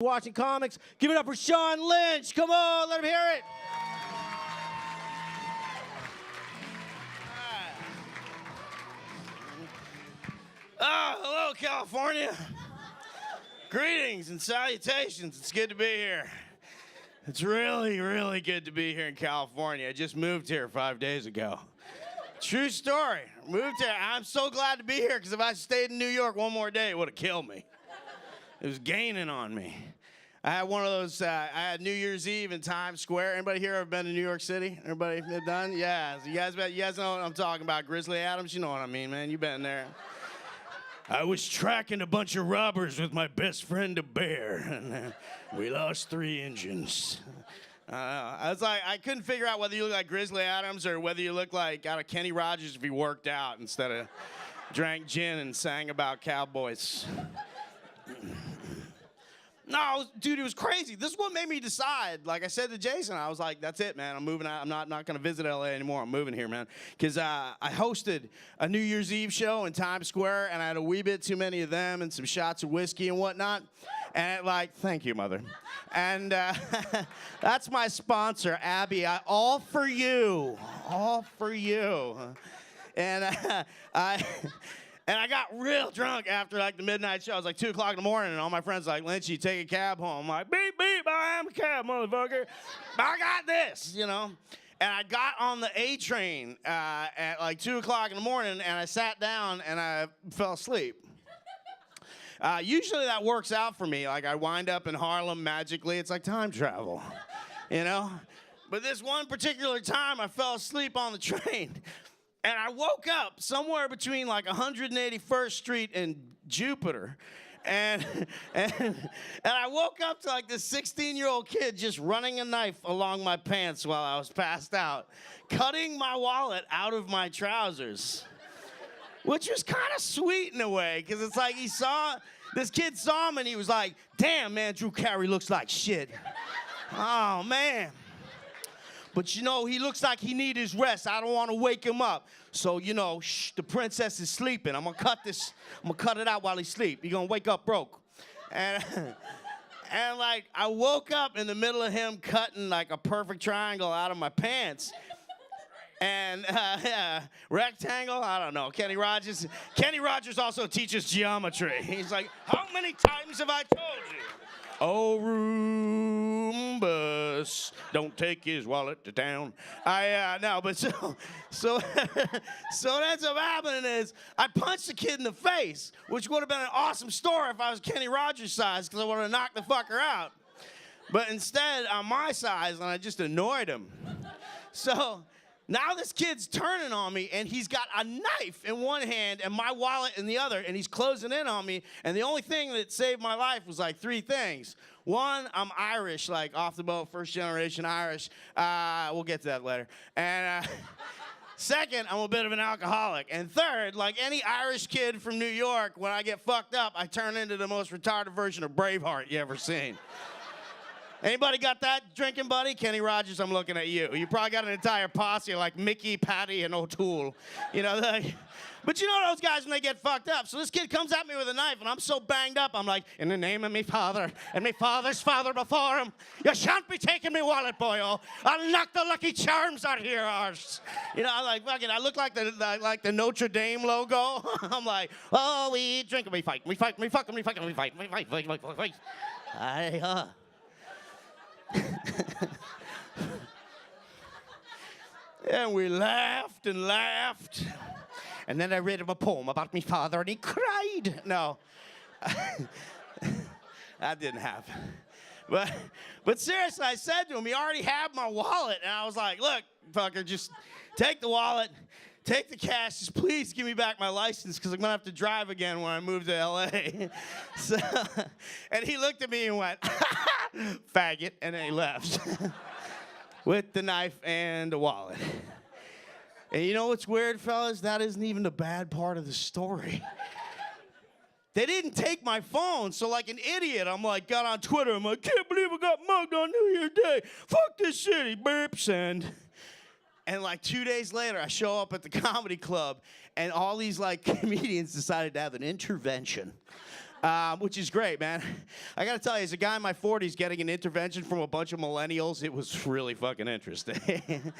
Watching comics. Give it up for Sean Lynch. Come on, let him hear it. Hello, California. Greetings and salutations. It's good to be here. It's really, really good to be here in California. I just moved here 5 days ago. True story. Moved here. I'm so glad to be here because if I stayed in New York one more day, it would have killed me. It was gaining on me. I had one of those, I had New Year's Eve in Times Square. Anybody here ever been to New York City? Everybody have done? Yeah. So you guys know what I'm talking about. Grizzly Adams, you know what I mean, man. You've been there. I was tracking a bunch of robbers with my best friend, a bear, and we lost 3 engines. I was like, I couldn't figure out whether you look like Grizzly Adams or whether you look like out of Kenny Rogers if he worked out instead of drank gin and sang about cowboys. No, dude, it was crazy. This is what made me decide. Like I said to Jason, I was like, that's it, man. I'm moving out. I'm not going to visit LA anymore. I'm moving here, man. Because I hosted a New Year's Eve show in Times Square, and I had a wee bit too many of them and some shots of whiskey and whatnot. And thank you, mother. And that's my sponsor, Abby. All for you. All for you. And I got real drunk after the midnight show. It was like 2 o'clock in the morning, and all my friends were like, Lynchy, take a cab home. I'm like, beep, beep, I am a cab, motherfucker. I got this, you know. And I got on the A train at like 2 o'clock in the morning, and I sat down, and I fell asleep. Usually that works out for me. Like, I wind up in Harlem magically. It's like time travel, you know. But this one particular time, I fell asleep on the train. And I woke up somewhere between like 181st Street and Jupiter. And I woke up to like this 16-year-old kid just running a knife along my pants while I was passed out, cutting my wallet out of my trousers, which was kind of sweet in a way, because it's like this kid saw him and he was like, damn, man, Drew Carey looks like shit. Oh, man. But, you know, he looks like he needs his rest. I don't want to wake him up. So, you know, the princess is sleeping. I'm going to cut this. I'm going to cut it out while he sleeps. You're going to wake up broke. And like, I woke up in the middle of him cutting, like, a perfect triangle out of my pants. And, rectangle, I don't know. Kenny Rogers also teaches geometry. He's like, how many times have I told you? Oh, Roombus, don't take his wallet to town. No, but so that's what happening is I punched the kid in the face, which would have been an awesome story if I was Kenny Rogers' size, because I would have knocked the fucker out. But instead, I'm my size, and I just annoyed him. So now this kid's turning on me, and he's got a knife in one hand and my wallet in the other, and he's closing in on me, and the only thing that saved my life was like 3 things. One, I'm Irish, like off the boat, first generation Irish. We'll get to that later. And second, I'm a bit of an alcoholic. And third, like any Irish kid from New York, when I get fucked up, I turn into the most retarded version of Braveheart you ever seen. Anybody got that drinking buddy? Kenny Rogers, I'm looking at you. You probably got an entire posse like Mickey, Patty, and O'Toole. You know, but you know those guys when they get fucked up. So this kid comes at me with a knife, and I'm so banged up, I'm like, in the name of me father, and me father's father before him, you shan't be taking me wallet, boyo. I'll knock the Lucky Charms out here, arse. You know, I look like the Notre Dame logo. I'm like, oh, we drink and we fight, we fuck and we fight, we fight. And we laughed and laughed. And then I read him a poem about me father, and he cried. No. That didn't happen. But seriously, I said to him, he already had my wallet. And I was like, look, fucker, just take the wallet, take the cash, just please give me back my license, because I'm going to have to drive again when I move to L.A. And he looked at me and went, faggot, and then he left with the knife and the wallet. And you know what's weird, fellas? That isn't even the bad part of the story. They didn't take my phone, so like an idiot, I'm like, got on Twitter, I'm like, can't believe I got mugged on New Year's Day. Fuck this city, beep, send. And like 2 days later, I show up at the comedy club, and all these like comedians decided to have an intervention. which is great, man. I got to tell you, as a guy in my 40s getting an intervention from a bunch of millennials, it was really fucking interesting. you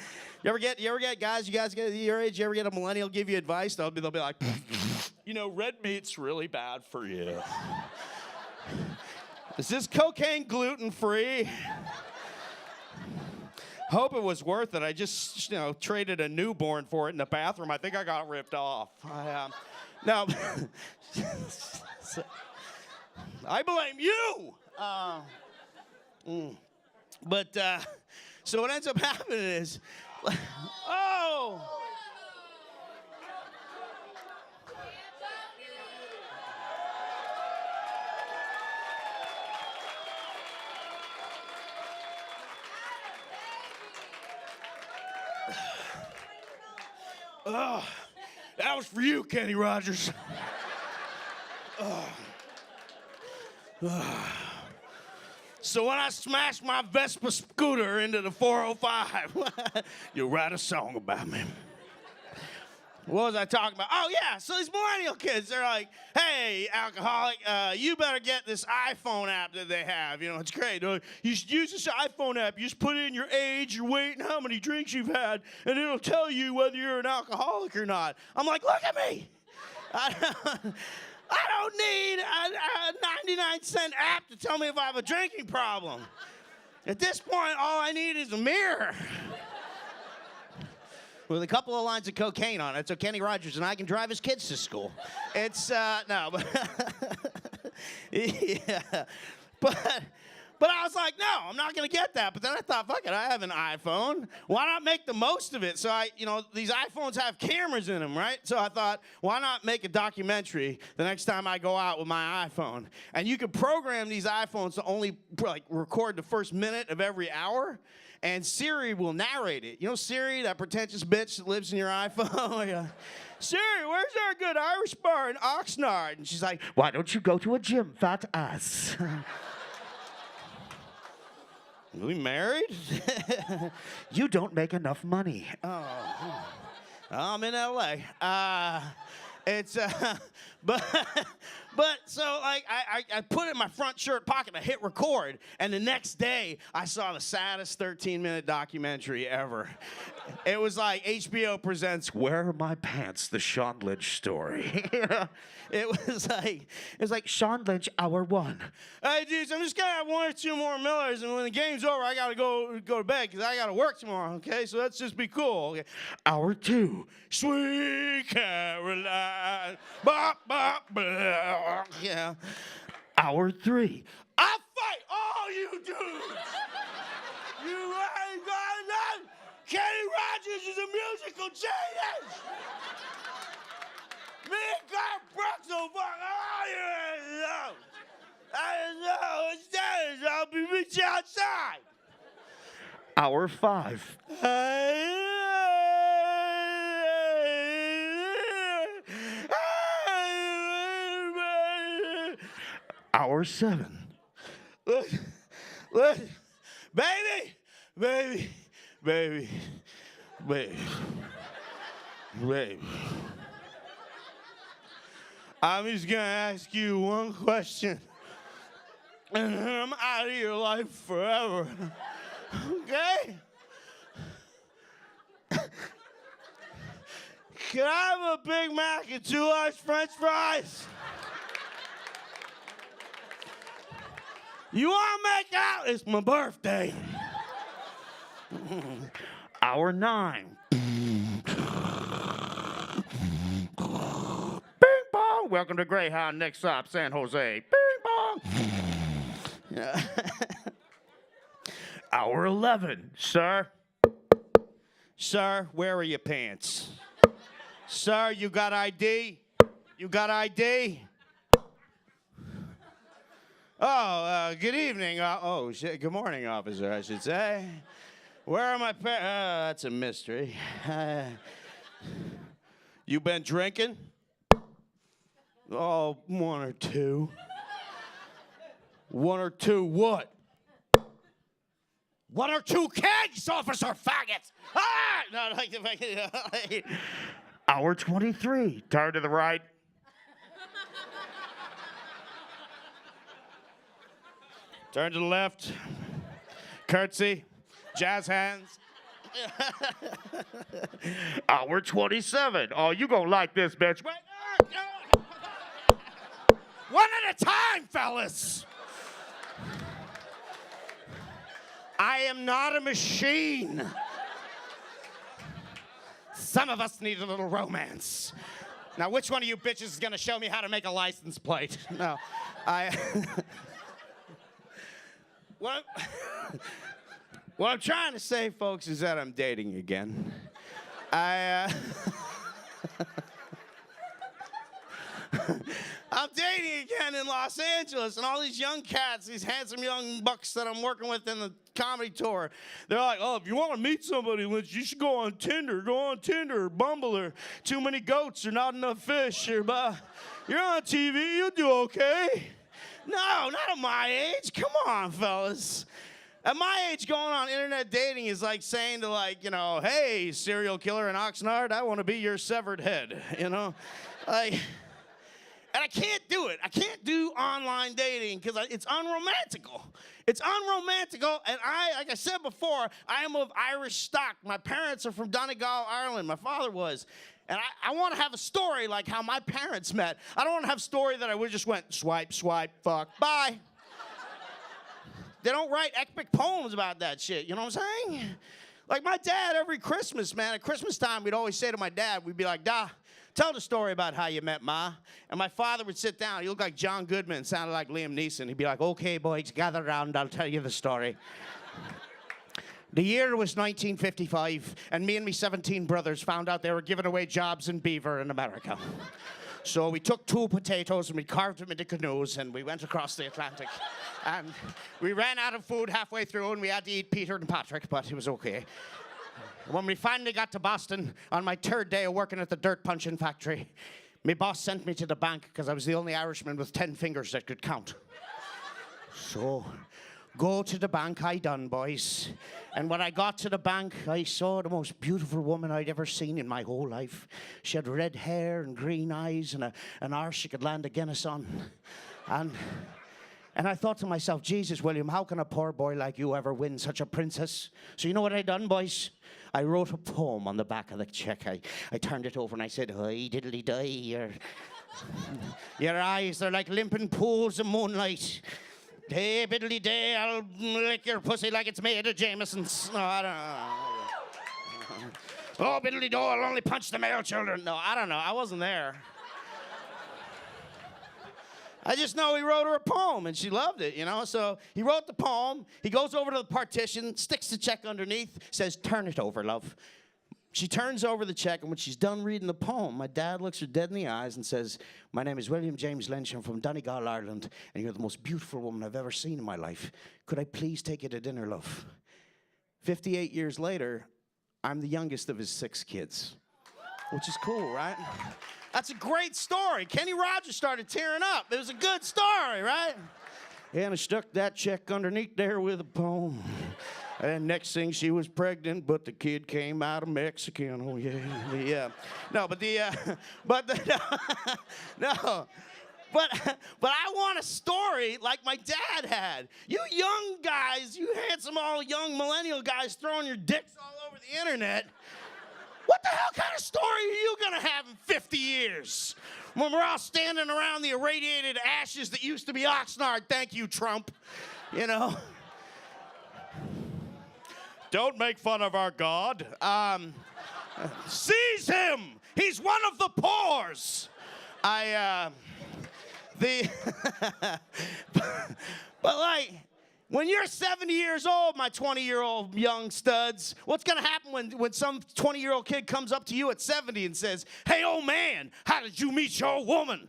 ever get guys, you guys get your age, you ever get a millennial give you advice? They'll be like, you know, red meat's really bad for you. Is this cocaine gluten-free? Hope it was worth it. I just, traded a newborn for it in the bathroom. I think I got ripped off. No. I blame you. But so what ends up happening is, oh. Oh, that was for you, Kenny Rogers. So when I smashed my Vespa scooter into the 405, you'll write a song about me. What was I talking about? Oh, yeah, so these millennial kids, they're like, hey, alcoholic, you better get this iPhone app that they have. You know, it's great. You should use this iPhone app. You just put in your age, your weight, and how many drinks you've had, and it'll tell you whether you're an alcoholic or not. I'm like, look at me. I don't need a 99-cent app to tell me if I have a drinking problem. At this point, all I need is a mirror with a couple of lines of cocaine on it, so Kenny Rogers and I can drive his kids to school. It's, no, but, yeah. But I was like, no, I'm not going to get that. But then I thought, fuck it, I have an iPhone. Why not make the most of it? So these iPhones have cameras in them, right? So I thought, why not make a documentary the next time I go out with my iPhone? And you could program these iPhones to only, record the first minute of every hour. And Siri will narrate it. You know Siri, that pretentious bitch that lives in your iPhone? Siri, where's our good Irish bar in Oxnard? And she's like, why don't you go to a gym, fat ass? Are we married? You don't make enough money. Oh, I'm in LA. But so I put it in my front shirt pocket. I hit record, and the next day I saw the saddest 13-minute documentary ever. It was like HBO presents "Where Are My Pants?" the Sean Lynch story. It was like Sean Lynch Hour 1. Hey, dudes, I'm just gonna have 1 or 2 more Millers, and when the game's over, I gotta go to bed because I gotta work tomorrow. Okay, so let's just be cool. Okay. Hour 2, Sweet Caroline. Bop, bop, bop. Yeah. Hour 3, I fight all you dudes. You ain't got none. Kenny Rogers is a musical genius. Me and Garth Brooks will fuck all you know. I don't know what's that. I'll be meet you outside. Hour 5. Hour 7. Look, baby. I'm just gonna ask you one question, and then I'm out of your life forever. Okay? Can I have a Big Mac and 2 large French fries? You want to make out? It's my birthday. Hour 9. Bing bong. Welcome to Greyhound. Next stop, San Jose. Bing bong. Hour 11. Sir, where are your pants? Sir, you got ID? Oh, good evening. Good morning, officer, I should say. Where are my pants? That's a mystery. You been drinking? Oh, 1 or 2. 1 or 2 what? 1 or 2 kegs, officer, faggot! Ah! No, like, Hour 23. Turn to the right. Turn to the left. Curtsy. Jazz hands. We're 27. Oh, you gonna like this, bitch. Wait. One at a time, fellas. I am not a machine. Some of us need a little romance. Now, which one of you bitches is gonna show me how to make a license plate? No, what I'm trying to say, folks, is that I'm dating again. I'm dating again in Los Angeles, and all these young cats, these handsome young bucks that I'm working with in the comedy tour, they're like, oh, if you want to meet somebody, Lynch, you should go on Tinder. Go on Tinder or Bumble or Too Many Goats or Not Enough Fish. Or, you're on TV, you'll do okay. No, not at my age. Come on, fellas. At my age, going on internet dating is like saying to, like, you know, hey, serial killer in Oxnard, I want to be your severed head, you know? Like... And I can't do it. I can't do online dating because it's unromantical. It's unromantical, and like I said before, I am of Irish stock. My parents are from Donegal, Ireland. My father was. And I want to have a story like how my parents met. I don't want to have a story that I would just went swipe, swipe, fuck, bye. They don't write epic poems about that shit, you know what I'm saying? Like my dad, every Christmas, man, at Christmas time, we'd always say to my dad, we'd be like, tell the story about how you met Ma. And my father would sit down. He looked like John Goodman, sounded like Liam Neeson. He'd be like, okay, boys, gather around. I'll tell you the story. The year was 1955, and me and me 17 brothers found out they were giving away jobs in Beaver in America. So we took 2 potatoes and we carved them into canoes, and we went across the Atlantic. And we ran out of food halfway through, and we had to eat Peter and Patrick, but it was okay. When we finally got to Boston, on my 3rd day of working at the dirt punching factory, my boss sent me to the bank because I was the only Irishman with 10 fingers that could count. So, go to the bank I done, boys. And when I got to the bank, I saw the most beautiful woman I'd ever seen in my whole life. She had red hair and green eyes and an arse she could land a Guinness on. And I thought to myself, Jesus, William, how can a poor boy like you ever win such a princess? So you know what I done, boys? I wrote a poem on the back of the check. I turned it over and I said, "Hi, diddly die, your eyes, they're like limping pools of moonlight. Hey, biddly day, I'll lick your pussy like it's made of Jameson's." No, I don't know. Oh, biddly do, I'll only punch the male children. No, I don't know. I wasn't there. I just know he wrote her a poem, and she loved it, you know? So he wrote the poem. He goes over to the partition, sticks the check underneath, says, "Turn it over, love." She turns over the check, and when she's done reading the poem, my dad looks her dead in the eyes and says, "My name is William James Lynch. I'm from Donegal, Ireland, and you're the most beautiful woman I've ever seen in my life. Could I please take you to dinner, love?" 58 years later, I'm the youngest of his 6 kids, which is cool, right? That's a great story. Kenny Rogers started tearing up. It was a good story, right? And I stuck that check underneath there with a poem. And next thing, she was pregnant, but the kid came out of Mexican. Oh, yeah, yeah. No, but But I want a story like my dad had. You young guys, you handsome, all young millennial guys throwing your dicks all over the internet. What the hell kind of story are you going to have in 50 years? When we're all standing around the irradiated ashes that used to be Oxnard. Thank you, Trump. You know? Don't make fun of our God. Seize him. He's one of the pores. But like, when you're 70 years old, my 20-year-old young studs, what's going to happen when some 20-year-old kid comes up to you at 70 and says, "Hey, old man, how did you meet your woman?"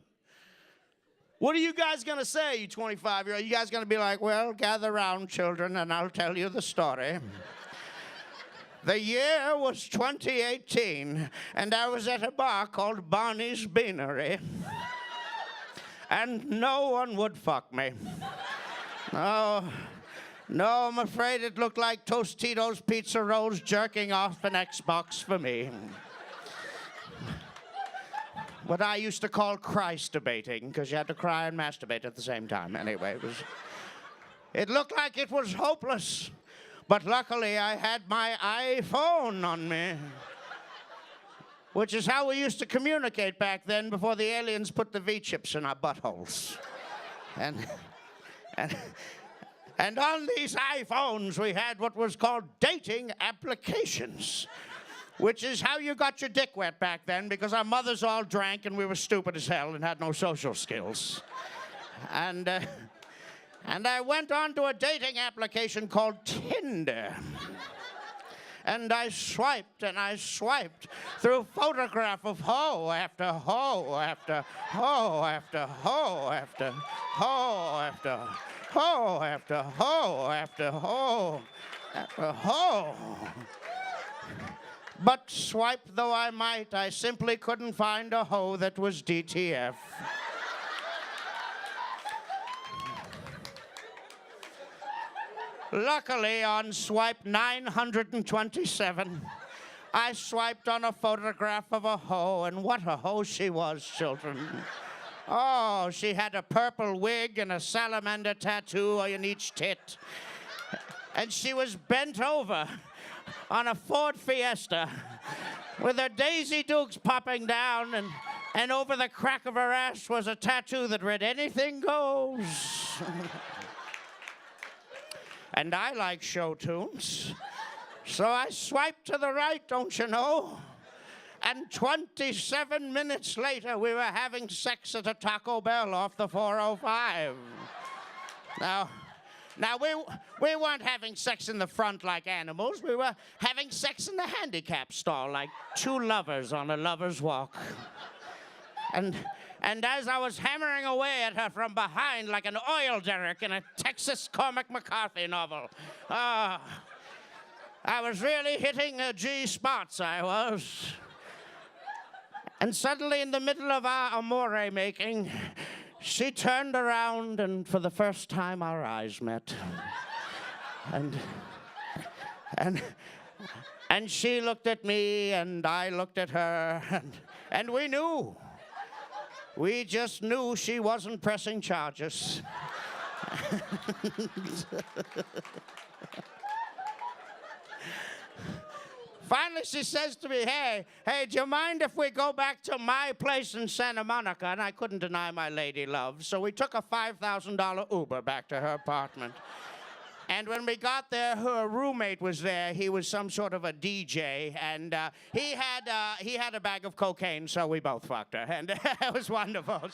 What are you guys going to say, you 25-year-old? You guys going to be like, "Well, gather round, children, and I'll tell you the story. The year was 2018, and I was at a bar called Barney's Beanery. And no one would fuck me. No, I'm afraid it looked like Tostitos pizza rolls jerking off an Xbox for me. What I used to call Christ debating, because you had to cry and masturbate at the same time. Anyway, it was It looked like it was hopeless, but luckily I had my iPhone on me, which is how we used to communicate back then before the aliens put the V-chips in our buttholes. And on these iPhones, we had what was called dating applications, which is how you got your dick wet back then, because our mothers all drank and we were stupid as hell and had no social skills. And I went on to a dating application called Tinder. And I swiped and I swiped through photograph of hoe after hoe after hoe after hoe after hoe after hoe after hoe after hoe after hoe. But swipe though I might, I simply couldn't find a hoe that was DTF. Luckily, on swipe 927, I swiped on a photograph of a hoe, and what a hoe she was, children. Oh, she had a purple wig and a salamander tattoo on each tit. And she was bent over on a Ford Fiesta with her Daisy Dukes popping down, and over the crack of her ass was a tattoo that read, "Anything goes." And I like show tunes, so I swiped to the right, don't you know? And 27 minutes later, we were having sex at a Taco Bell off the 405. Now we weren't having sex in the front like animals. We were having sex in the handicap stall like two lovers on a lover's walk. And as I was hammering away at her from behind like an oil derrick in a Texas Cormac McCarthy novel, I was really hitting her G-spots, I was. And suddenly, in the middle of our amore making, she turned around, and for the first time, our eyes met. And she looked at me, and I looked at her, and we knew. We just knew she wasn't pressing charges. Finally, she says to me, hey, do you mind if we go back to my place in Santa Monica? And I couldn't deny my lady love, so we took a $5,000 Uber back to her apartment. And when we got there, her roommate was there. He was some sort of a DJ, and he had a bag of cocaine, so we both fucked her, and it was wonderful.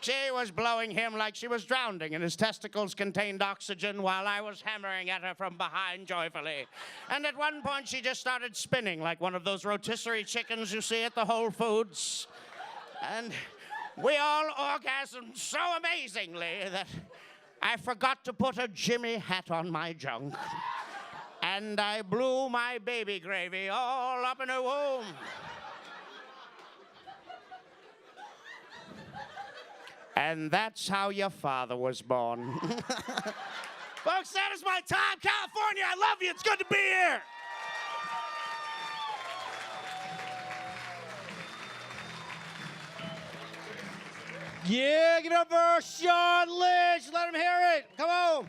She was blowing him like she was drowning, and his testicles contained oxygen while I was hammering at her from behind joyfully. And at one point, she just started spinning like one of those rotisserie chickens you see at the Whole Foods. And we all orgasmed so amazingly that I forgot to put a Jimmy hat on my junk. And I blew my baby gravy all up in her womb. And that's how your father was born. Folks, that is my time. California, I love you. It's good to be here. Yeah, give it up for Sean Lynch. Let him hear it. Come on.